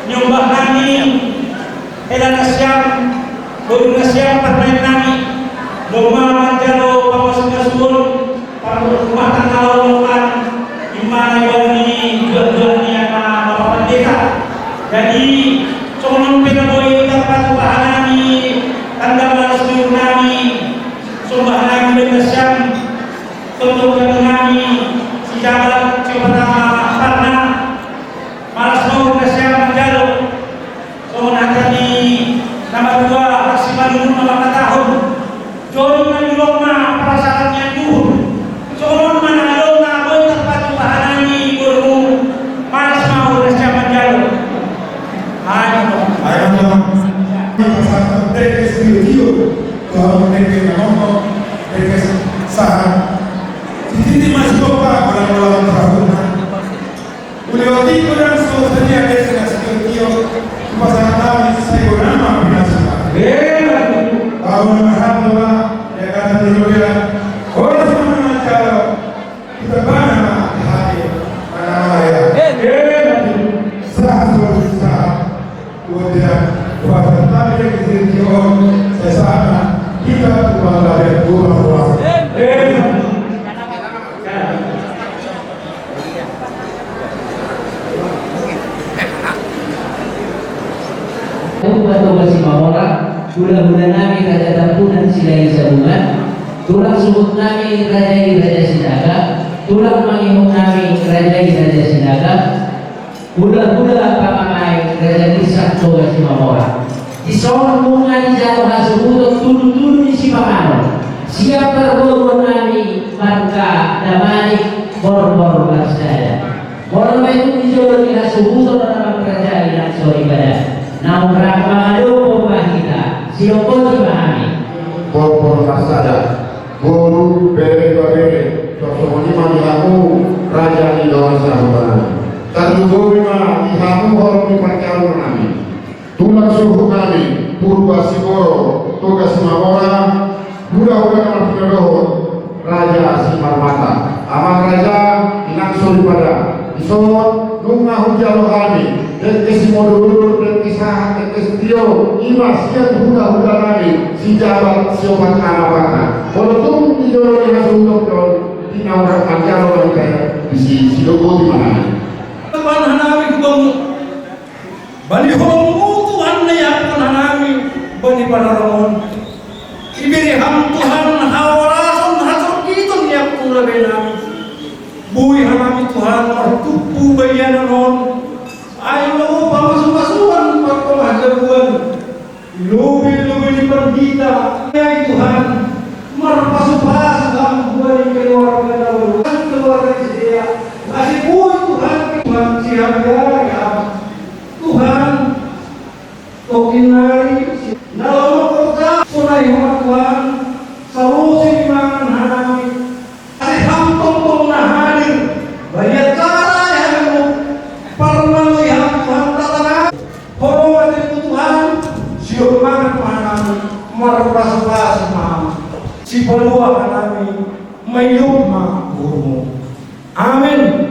nyumbah nami, elan asyam, guru asyam permain nami, lomba manjalo pamas kasul, paru rumah tangga lawan, imana ini jual-jual ni anak bapak pendeta. Jadi sonon penaboy terpatu nami, tanda balas nami, sumbah nami berasyam, untuk nami, si jabat siapa karena malas mau kasih manjalo. Nanti nama dua maksimal nama tahun jodoh nanti perasaannya tuh jodoh mana lo boy tempat bahanani guru malas mau rasa manjalo ayo pasal mereka studio kalau mereka ngomong mereka sah ini masih coba orang tahun uliwati kurang sosialnya ada studio pasangan kami saya nama binasa. Tahun berapa ya kata dia orang semua kalau kita bana hati mana ya. Sah kemudian pasangan kami yang disini saya sana kita kembali ke rumah. Tugas si Mamora, gula-gula nami raja tampunan silai sabungan, tulang sumut nami raja Sidaga, tulang mangihong nami raja Sidaga, gula-gula pamamay raja Isak tugas si Mamora. Isoon bunga ni jatuh hasubutot tulu-tulu ni si Mamano. Siap tergolong nami marka damani bor-bor bersaya. Bor itu dijodoh ni hasubutot dalam kerajaan yang sorry pada. Namun berapa lupa kita siapa dipahami bor masada guru bere sosoni manihamu raja di dalam sahabat terduga lima ihamu hormi pacaran kami tulang suhu kami purba sigoro tugas mamora mudah-mudahan penyoroh raja simarmata aman raja langsung pada isot nungah hujalo kami Tekes modul, tekes sah, tekes tio, imas yang huda nami, si jabat, si obat anak-anak. Kalau tuh di dalam yang suntuk don, di naura panjang orang kaya, si logo di mana? Tuhan hanami kubamu, bani homu Tuhan yang hanami, bani panaramon. Iberi ham Tuhan hawarason hason kita niap pula benami. Bui hanami Tuhan ortupu bayanan ayo pamasukan perpemahaman lubi-lubi di perdita ya Tuhan marpasupas dalam buah keluarga dahulu keluarga dia masih Tuhan siap ya Tuhan tokinari dalam kota sunai Tuhan salusi mangan hanami masih hampung nahadir banyak cara yang parmalu yang Tuhan tatanan hormat itu Tuhan siur mangan panami marpasupas maham si pelua hanami mayuk ma gurumu amin.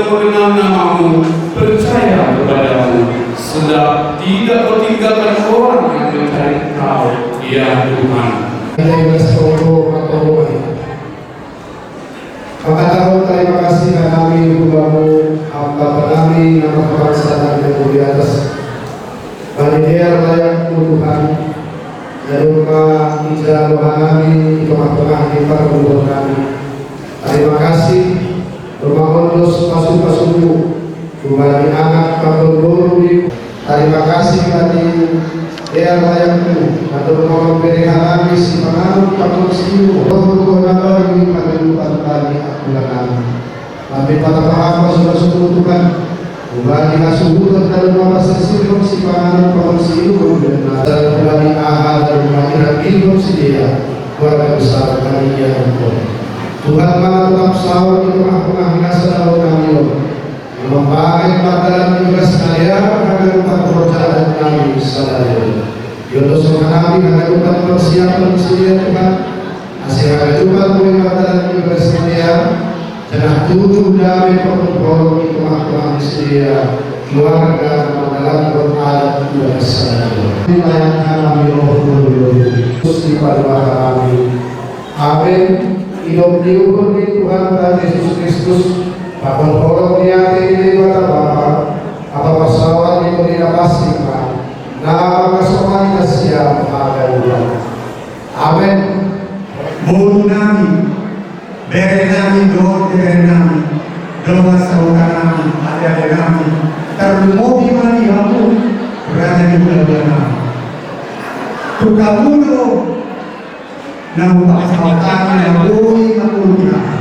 mengenal namamu, percaya kepadamu, sedang tidak meninggalkan orang yang mencari Engkau, ya Tuhan. Maka tahu terima kasih kami Tuhanmu, Bapa kami, nama bangsa dan yang di atas. Panitia layak Tuhan, dan lupa ijazah Tuhan kami, tengah-tengah kita kubur kami. Terima kasih, rumah kudus pasuk-pasukmu, kembali anak kabel buru. Terima kasih kami, ya layakmu, atau rumah pemberian kami si pengaruh kabel siu. Tuhan Allah ini pada lupa kami akulah kami. Tapi pada paham sudah Tuhan. Kembali kasubutan dalam nama sesirung si panganan pangsiu kemudian kembali ahal dan kehadiran hidup sedia keluarga besar kami yang Tuhan malah tetap sahur di tengah-tengah nasa dalam kami memakai padaran juga sekalian agar tempat pekerjaan kami sekalian Yotos kami agar tempat persiapan sedia Tuhan hasil agar Tuhan boleh padaran juga sekalian dan tujuh damai perempuan di tengah-tengah sedia keluarga dalam beradat juga sekalian dilayangkan kami roh kudus di pada kami amin. Hidup diukur di Tuhan dan Yesus Kristus bahkan orang niati di mata Bapa atau pesawat itu tidak pasti nama kesokan siap ada Tuhan amin. Mohon nami, beri nami, doa saudara nami, ada nami, termobi mani kamu berada di bulan Tukamulo namun tak saudara yang boleh mengulang.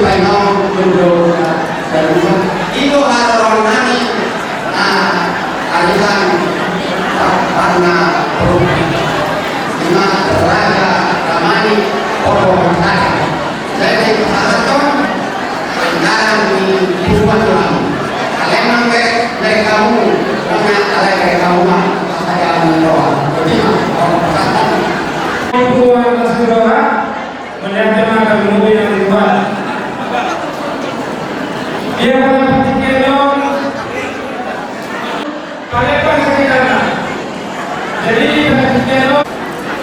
Painong Jumbo dan itu harapan kami alihan karena lima raja ramani orang saya jadi kesalahan anggaran di rumah Tuhan kalian dari kamu punya dari kamu saya mendoa Tuhan atas berdoa menyatakan mobil yang dibuat. Dia berpikir palepan sekitarnya. Jadi berpikir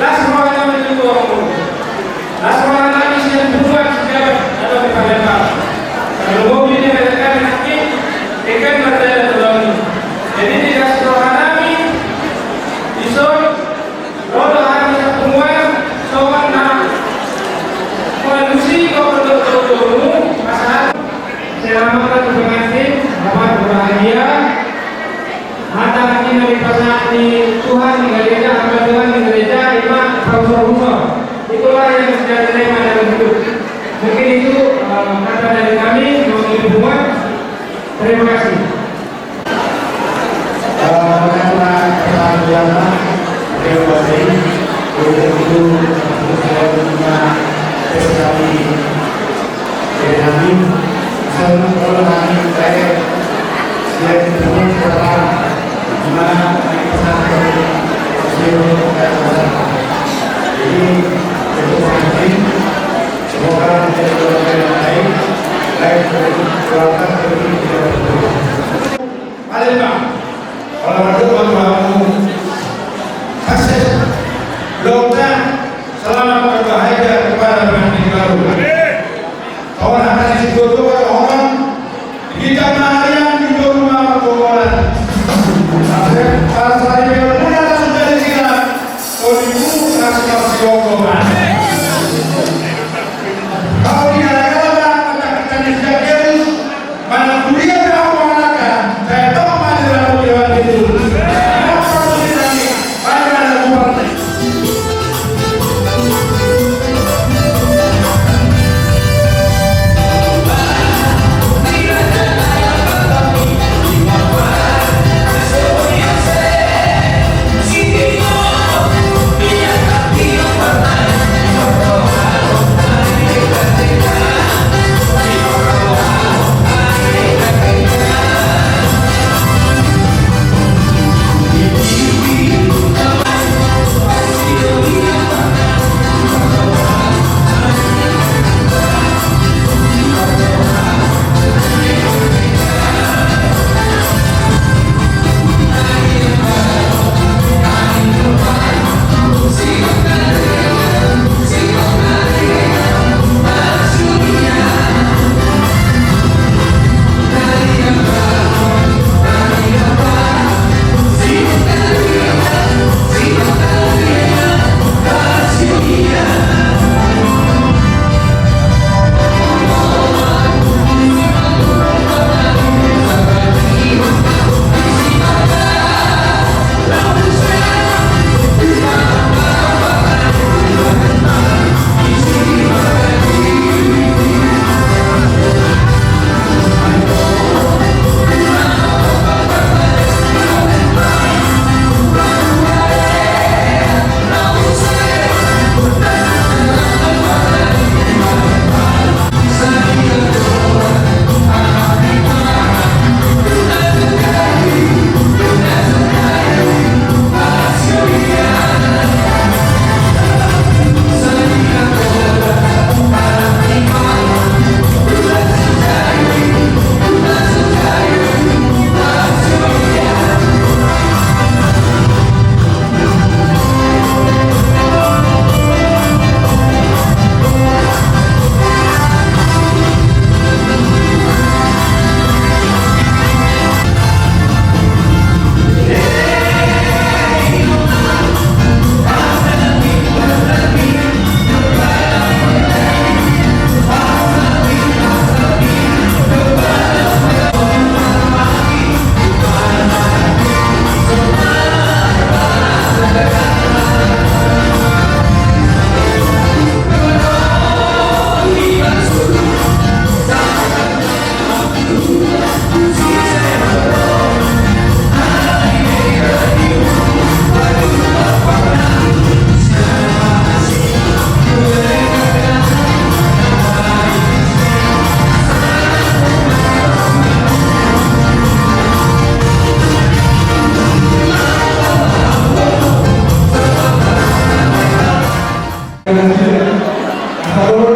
lah semua yang menunggu orang. Lah semua yang siap berbuat sejauh atau di palepan. Kalau mobil ini mereka nanti ikan berada dalam. Jadi tidak sederhana iso roda hari pertemuan soal kondisi kalau masalah selamatkan pengantin dapat berbahagia mata hati melipat di Tuhan di gereja hamba Tuhan di gereja iman rumah itulah yang sudah diterima dalam hidup mungkin itu kata dari kami mewakili umat. Terima kasih. Selamat berbahagia kepada pengantin baru. Orang akan disebut orang kita harian di rumah pergumulan. Para sahabat yang mulia sudah disini. Ibu nasional Siokoban. Kau di negara kita tidak mana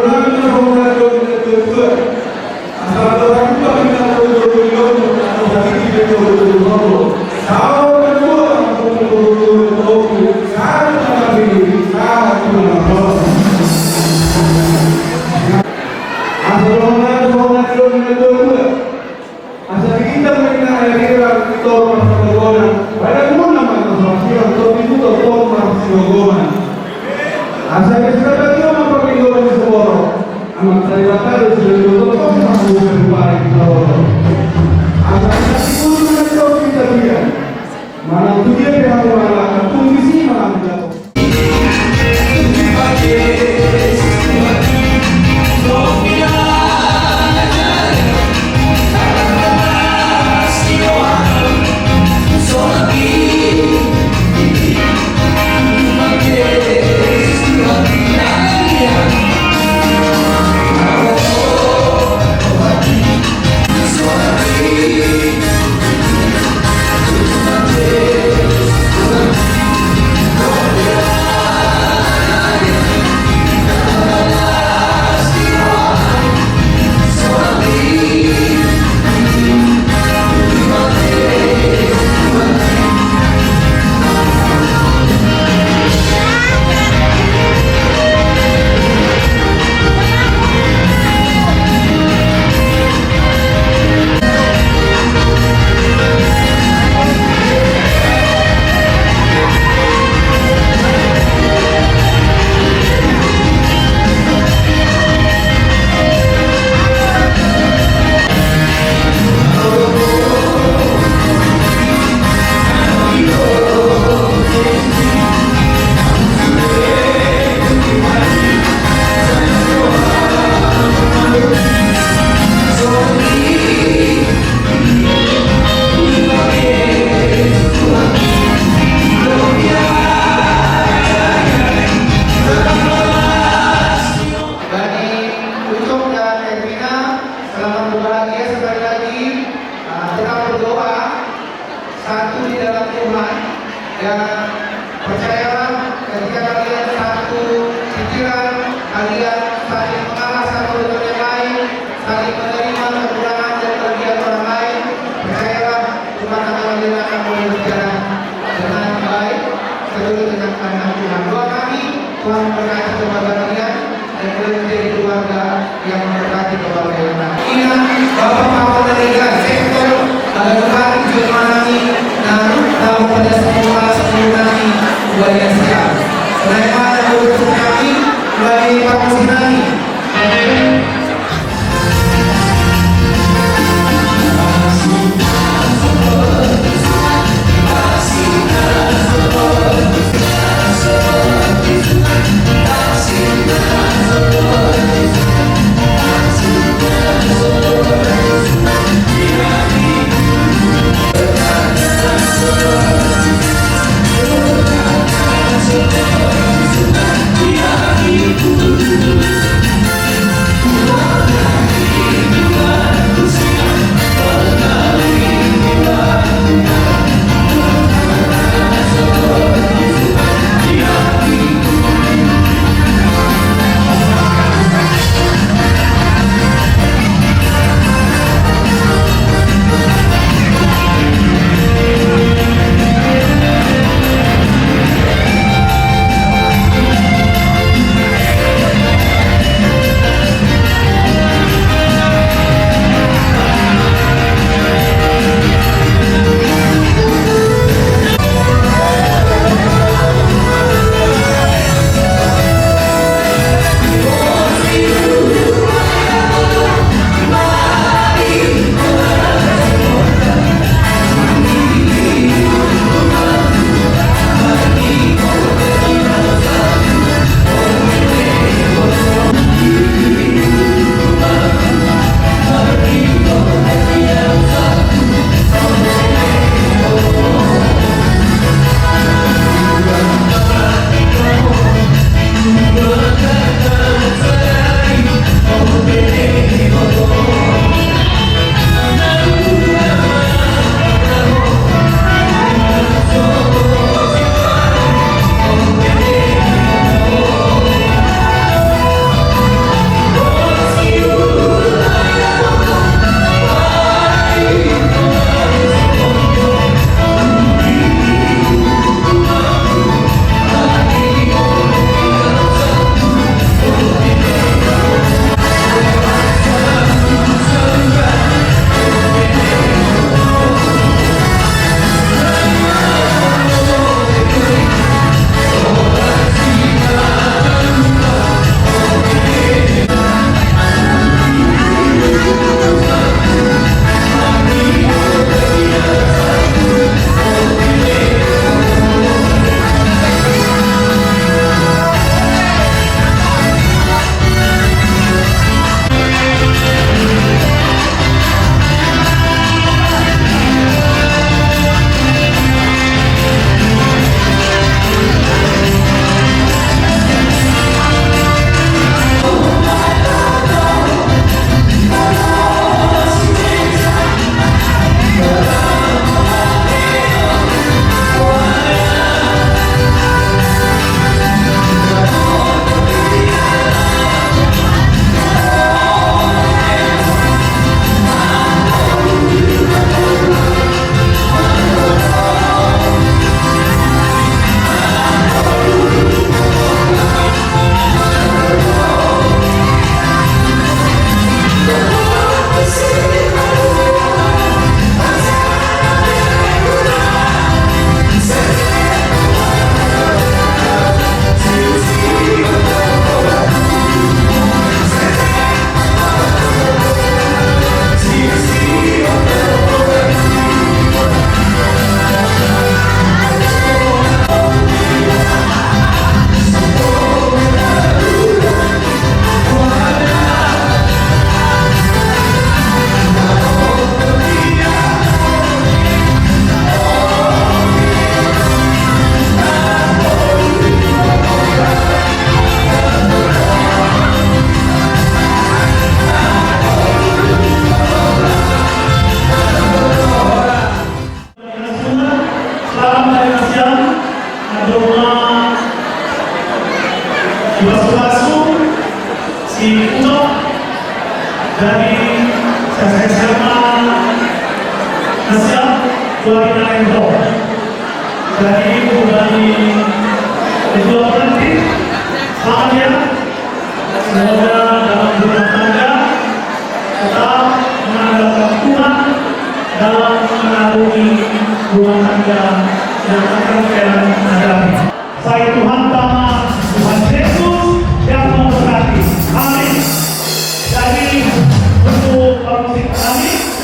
Thank you. Lorenzo dari ibu dari kedua pengantin. Selamat ya. Semoga dalam rumah tangga tetap mengandalkan Tuhan dalam mengarungi rumah tangga yang akan kalian hadapi. Saya Tuhan Tama, Tuhan Yesus yang memberkati. Amin. Jadi untuk musik kami.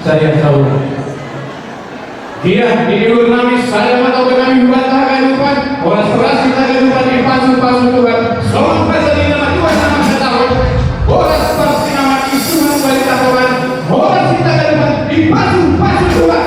Saya tahu dia di luar kami, saya atau kami membantah kehidupan, oleh sebelah kita kehidupan di pasu-pasu Tuhan. Sampai tadi nama Tuhan sama kita tahu, oleh sebelah nama Yesus kembali Tuhan, oleh kita kehidupan di pasu-pasu Tuhan.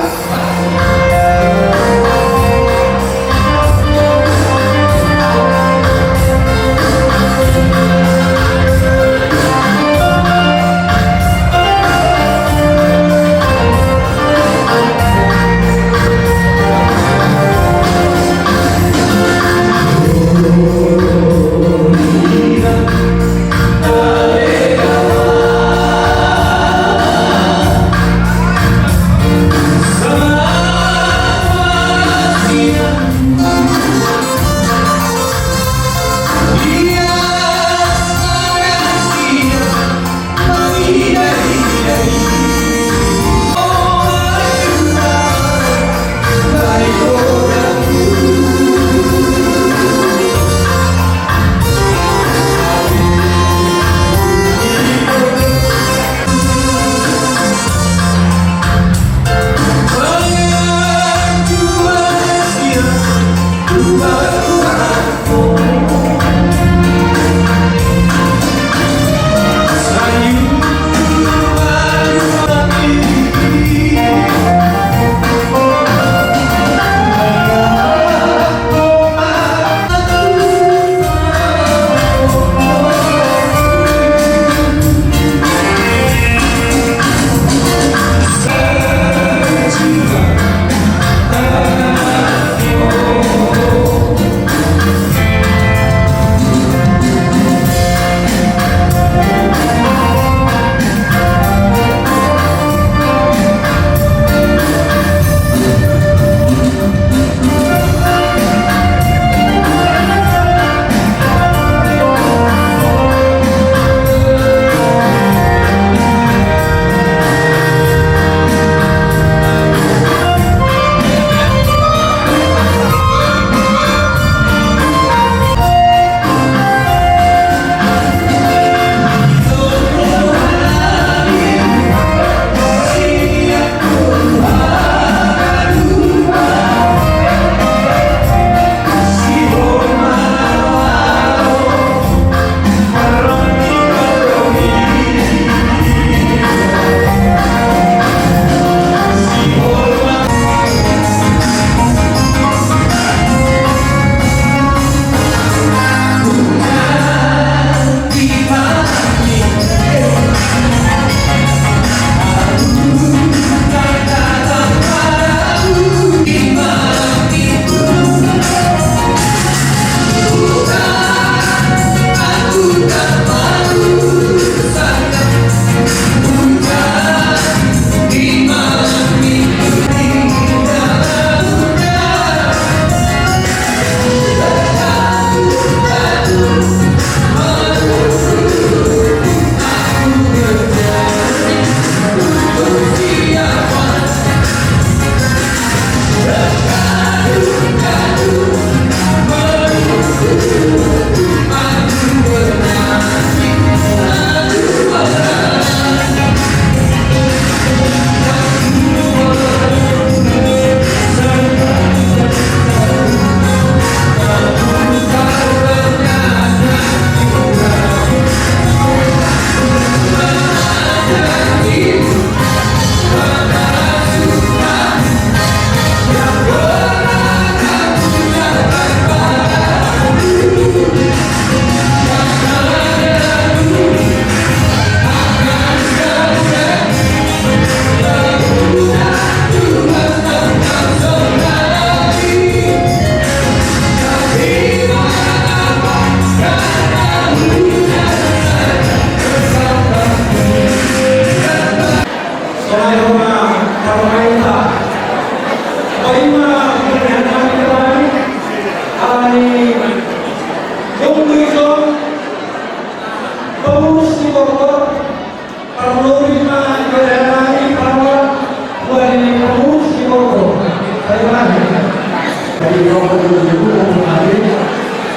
Jadi kalau itu kembali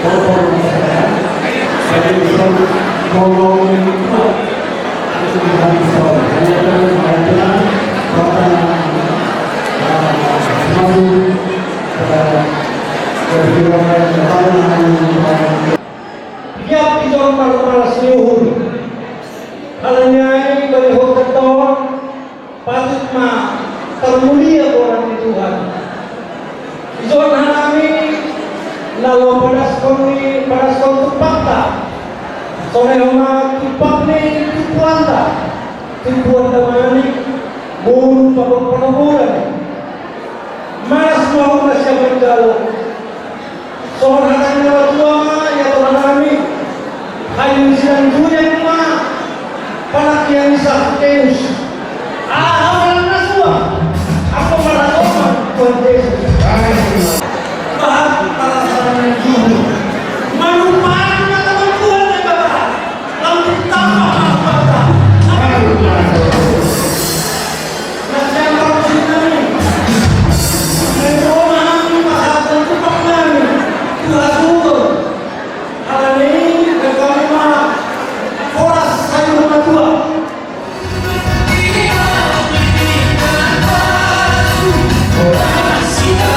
kalau saya jadi bisa ngomongin itu bisa bisa Tiap isong malas niuhun halanya ini bagi keton patut mah termulia orang di Tuhan isong hanami lalu padas kon tupakta sore homa tupak ni tupuanda mani mulu pagpapanaburan malas mau na siya berjalo sore hanami na tua ya Tuhan kami hayun silang duyan ma palakyan sa Teus ahawalan na suwa ako maratoman Tuhan Yesus bahag para sa ng Diyos manumaan na naman Tuhan ay baba ang tama ang bata nasyang karosin namin mayroon ang mahal ng tupak namin tuhasugod halanin nagkami mga oras sa iyong mga tuwa Sita,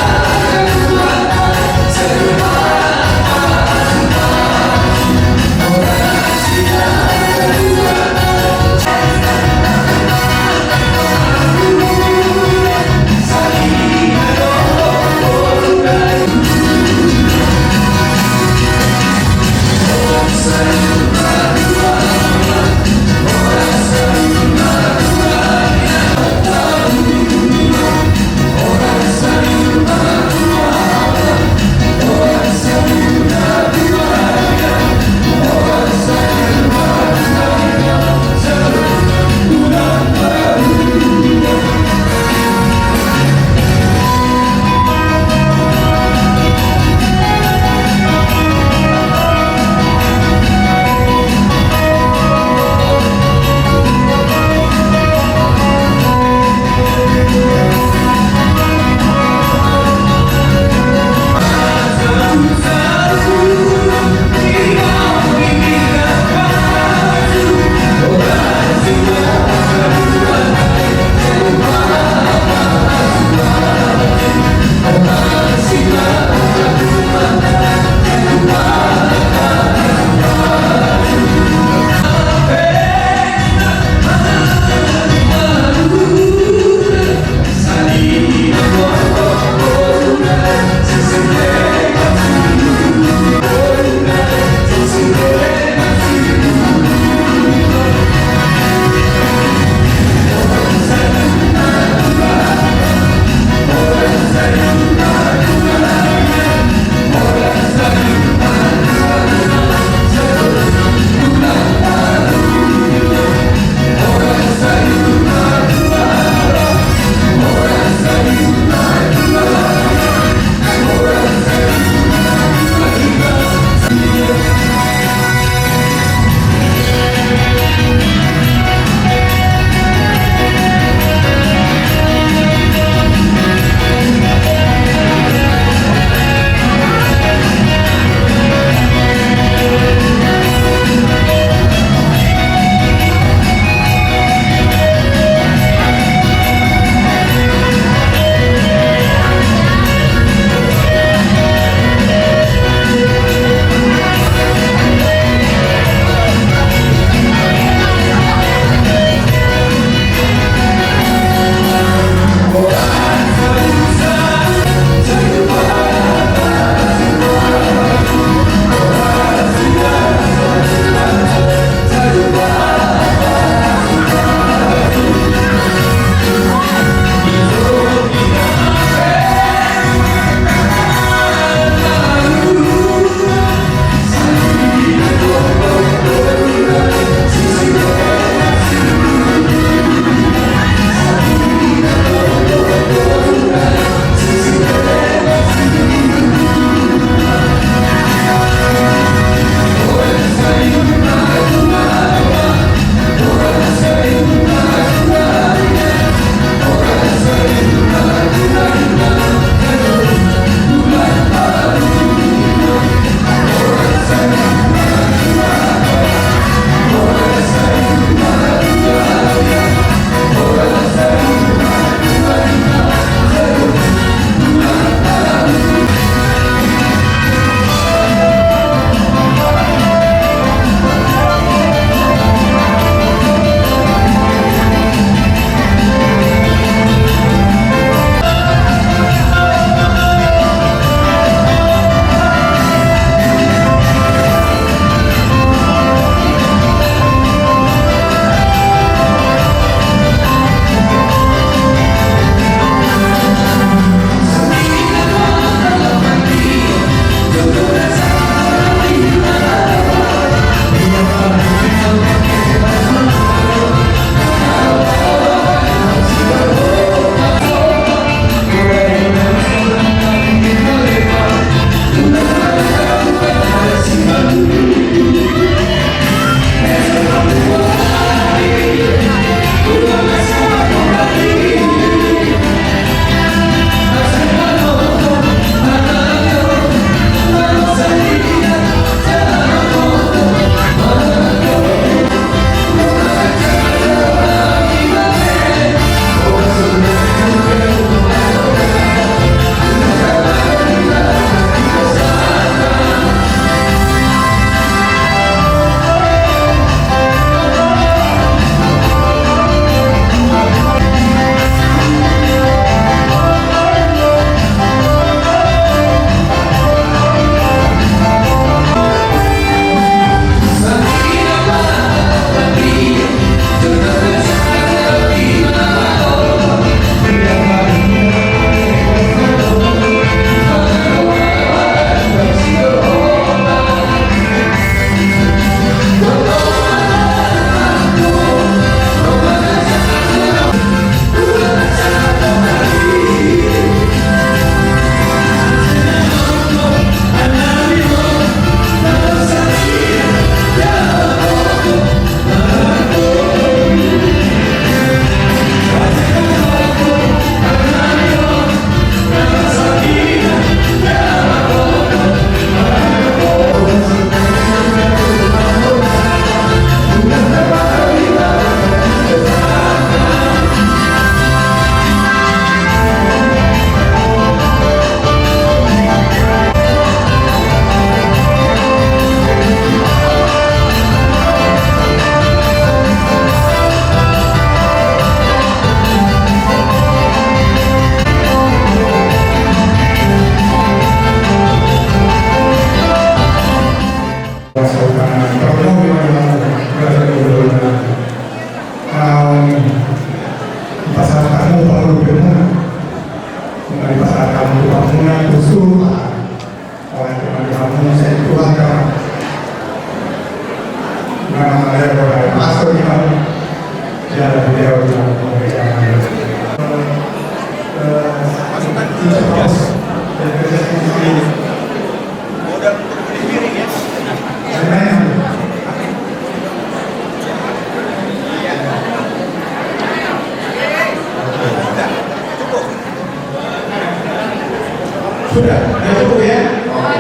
Ya cukup ya? Oke.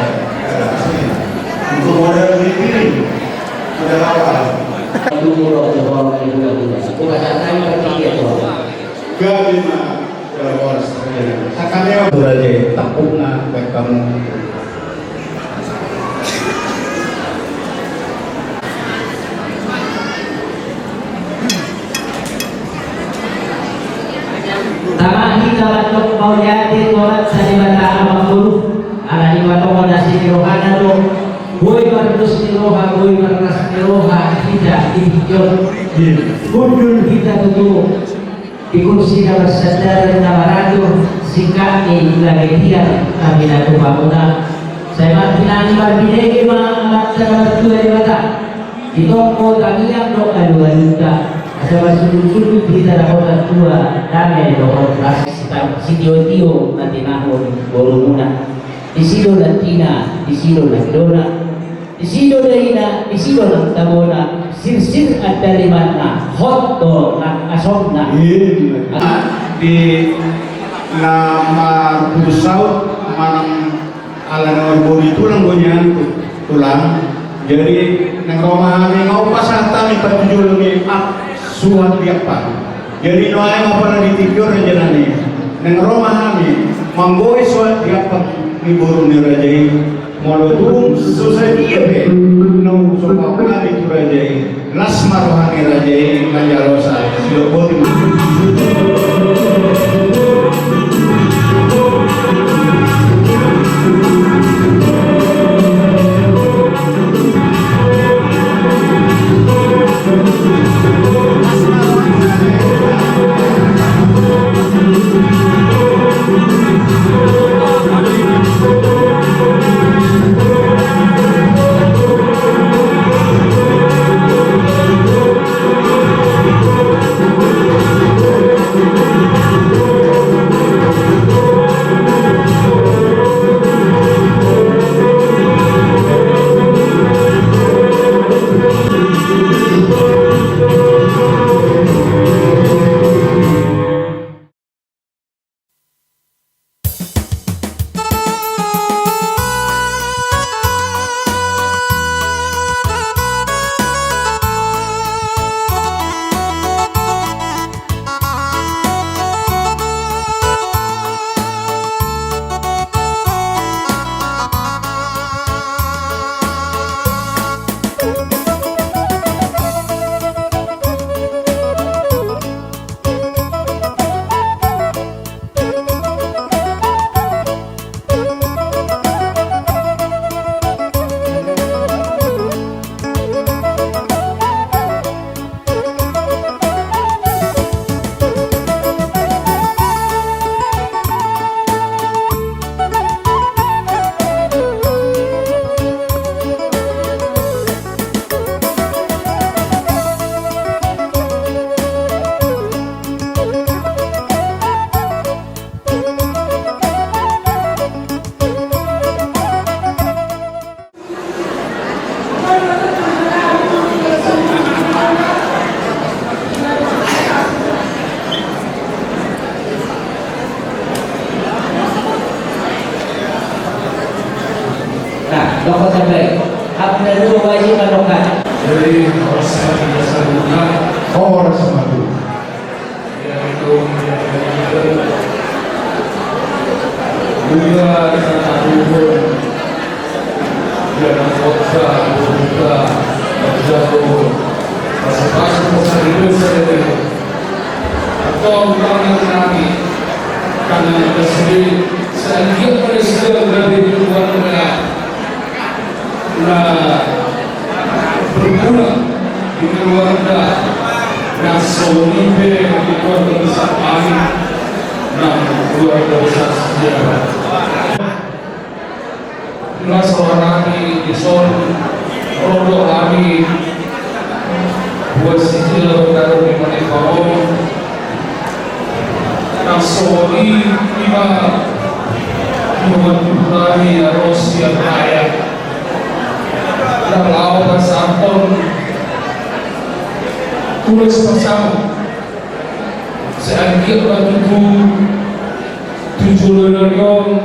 Sini. Untuk model ini model awal. Gabima Boros Sakaneo Raja Tapuna baik kamu. Tamahi kawatok mau jadi korat sanibata amakul ala iwato nasi rohana do boy bardus roha boy barnas roha tidak dihijon kudun kita tutup di kursi dapat sadar namarado sikani lagi dia kami nak bangunan saya makin berbeda amat dapat dua dewata itu mau kami yang doa dua juta ada masuk kita dapat dua damai doa sitio nanti nahon bolumuna di sido latina di sido landona di sido daina di sido lantabona sir ada limana hot do nak asomna di nama Busaut manang ala bori tulang gonyan tulang jadi nang rumah kami ngau pasata mi patujul mi suat biapa jadi noai apa na ditikur aja nani nang rumah kami manggoi suat biapa mi boru ni rajai molodung susah dia be no sopa kami tu rajai lasmar rohani rajai manjalosa silo boti Loko sampai apa dulu wajib menokat. Jadi harus biasa guna Boros sama tu. yaitu guna dengan aduhun dengan kota buka jauh masing-masing pasal hidup saya atau bukan lagi karena tersebut saya lihat pada segala dari luar negara berguna di keluarga yang solibe di keluarga besar kami dan keluarga besar sejarah. Inilah seorang kami di son rodo kami buat sijil berkata di mana kau yang soli lima kami harus siap kaya dan lawan sampun tulis bersama saya kira tujuh 7 miliar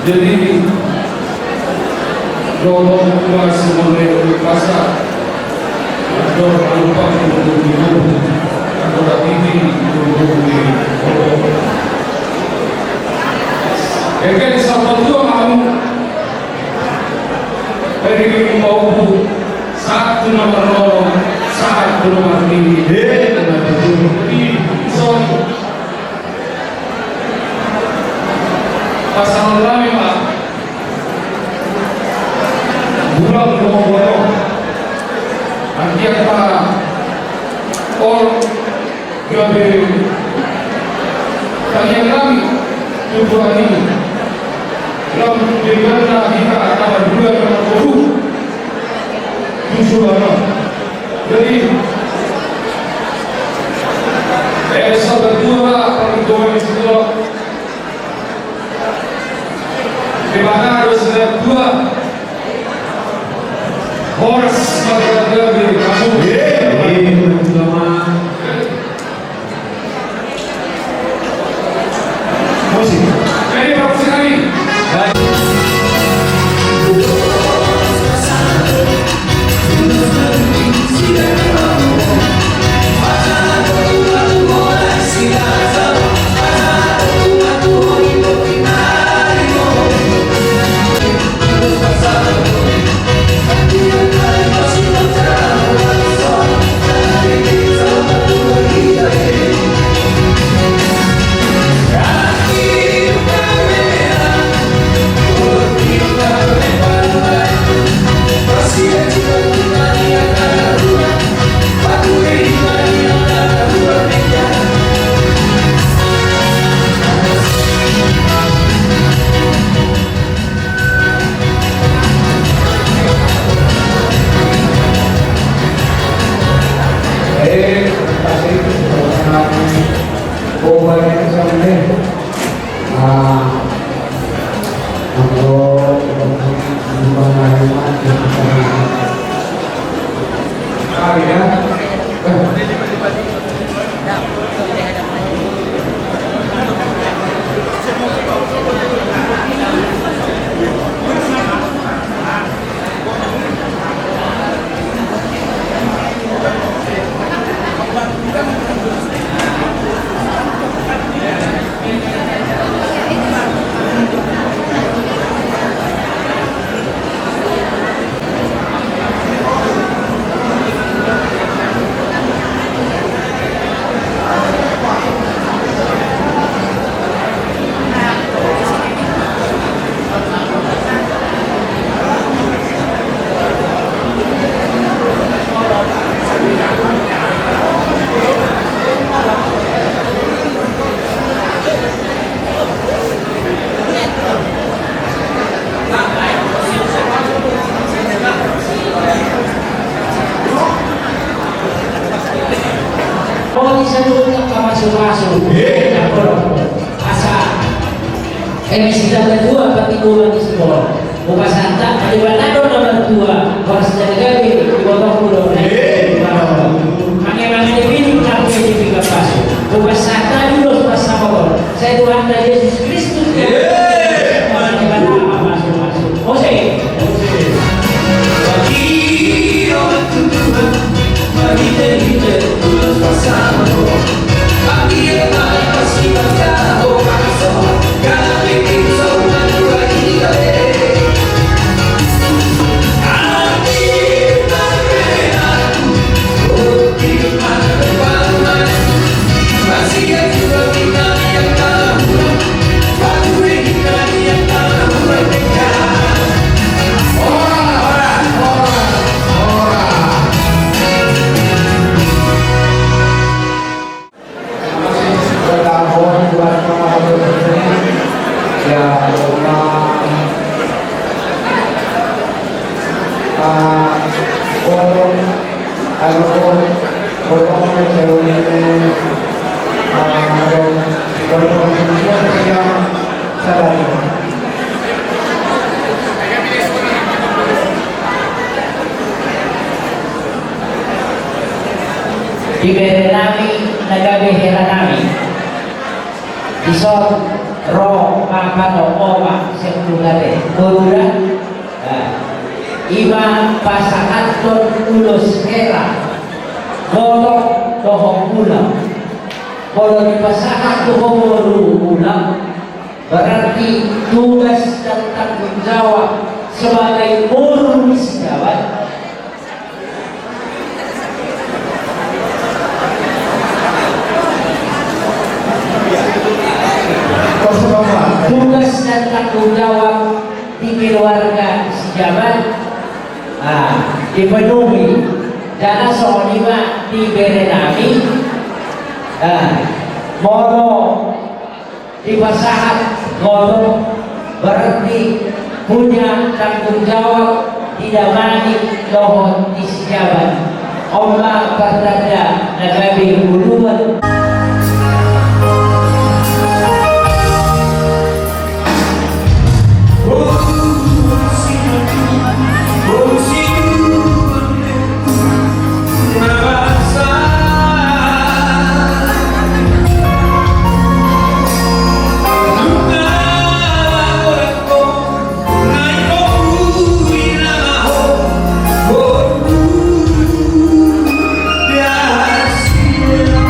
Jadi Romo Tuhan semuanya pasar Ador lupa untuk dibunuh Ador ini untuk dibunuh Ekan sama Tuhan kamu Dari mau saat menolong saat berumah tinggi jadi son pasal lama Pak bulan Ramadan nanti apa orang jadi kalian kami tujuan ini dalam dimana kita akan bulan Ramadan tujuan jadi sahabat dua orang tua yang sudah di mana harus ada dua horse pada dari kamu musik jadi bagus sekali Emisi nomor 2 Patikulan di sekolah Buka Santa di Banado nomor 2 Horas Jagabi di Botong Pulau Bagaimana dipilih sampai di Tiga Pasu Buka Santa di Los Pasapor Saya Tuhan dan Yesus Kristus Bagaimana masuk-masuk Jose Bagi orang Tuhan Bagi kita Los Pasapor Bagi yang masih berjauh Di Berenami, Nagabe Heranami, Isor, ro makano oma sekutare Gurura ima pasangaton ulos era golok dohong ulang. Kalau dipasangan dohong ulang berarti tugas dan tanggung jawab sebagai guru sejawat tugas dan tanggung jawab di keluarga sejawat dipenuhi. Jangan soal lima diberi nami mono di pasangan mono berarti punya tanggung jawab tidak mani dohon di sejabat Allah bertanda nagabi huluan. Yeah.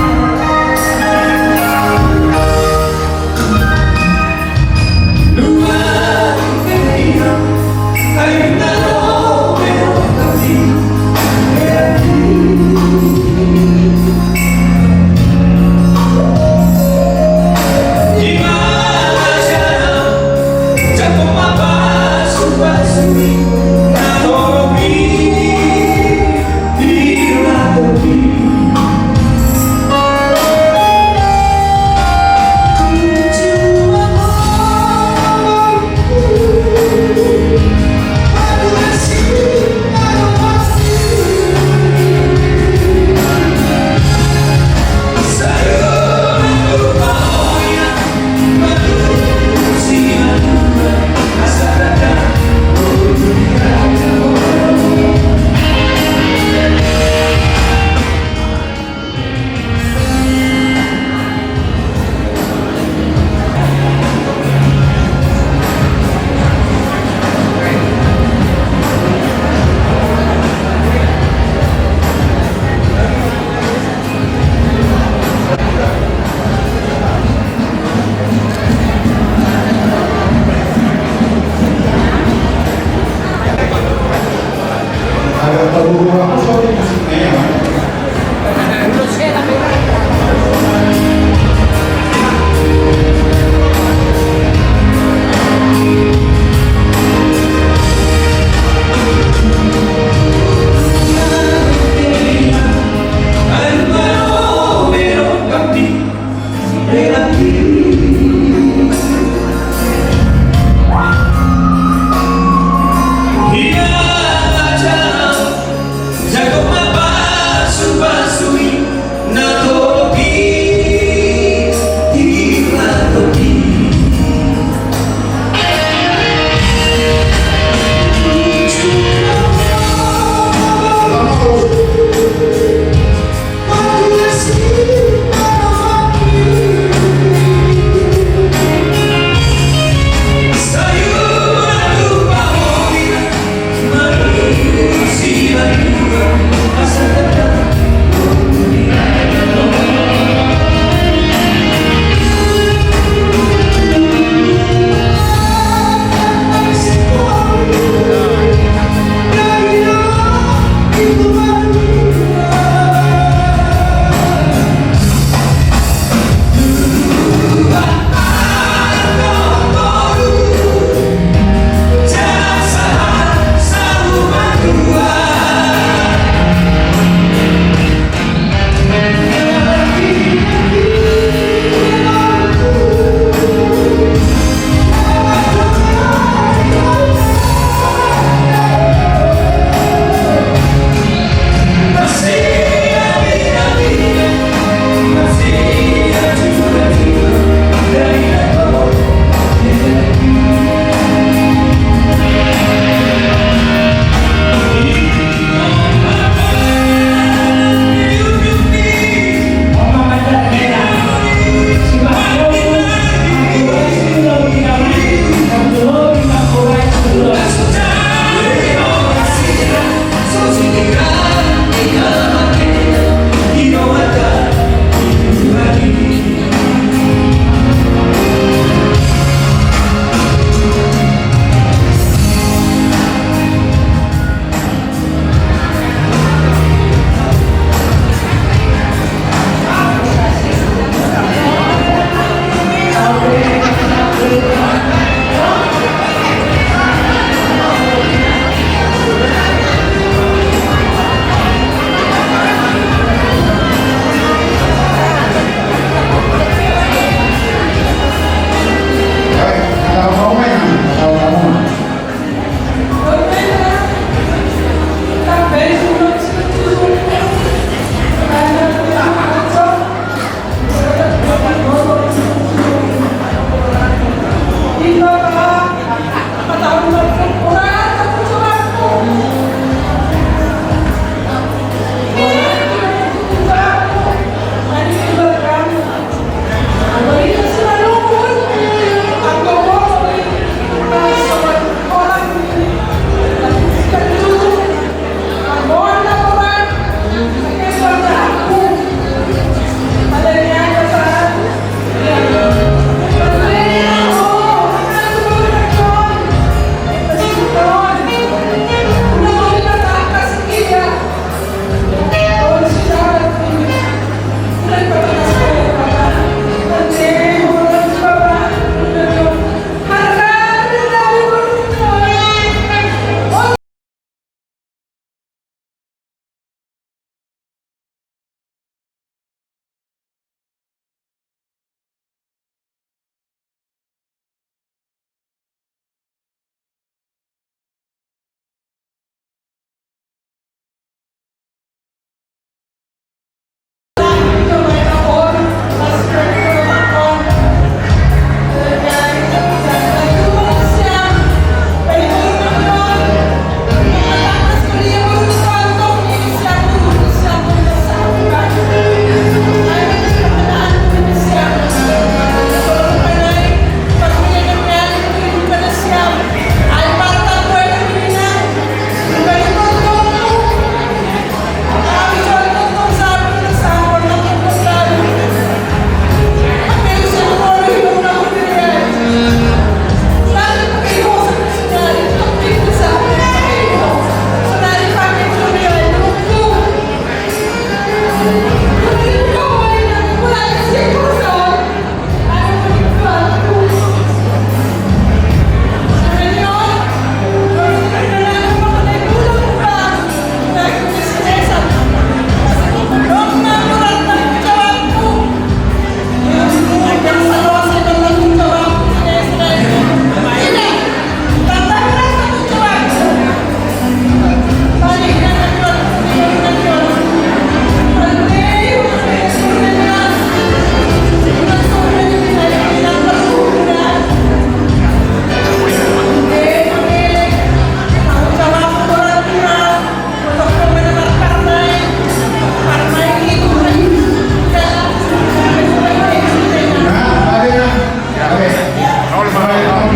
All